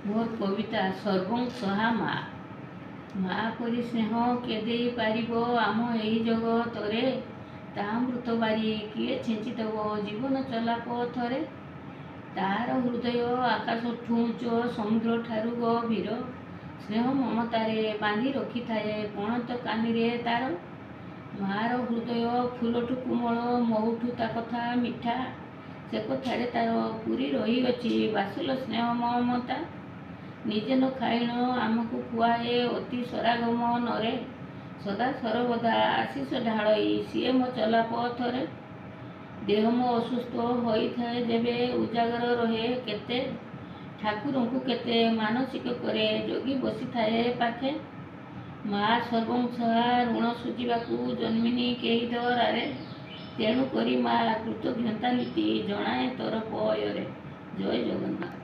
मोर कविता सर्वं सहा माँ माँ परी स्नेह किए दे पारिबो आम एई जगतरे तामृत बारी किए छेचिदेव जीवन चला पथरे तार हृदय आकाशठू उच्च समुद्र ठारू गभीर स्नेह ममतारे बांधि रखि थाए पणत कानी तार मार हृदय फूलठू कोमल मऊठू ता कथा मिठा से कथारे तार पूरी रही अछि बासुल स्नेह ममता निजे न खाइण आमको खुआए अति सरागम नरे सदा सरबदा आशीष ढालई सीए मो चला पथरे देह मो असुस्थ होई थाए जेबे उजागर रहे केते ठाकुर को केते मानसिक करे जोगी बसी थाए पाखे माँ सर्वंसहा ऋण सुझिबाकू जन्मिनी केही धरारे तेणु करी माँ कृतज्ञता नीति जनाए तोर पୟରେ जय जगन्नाथ।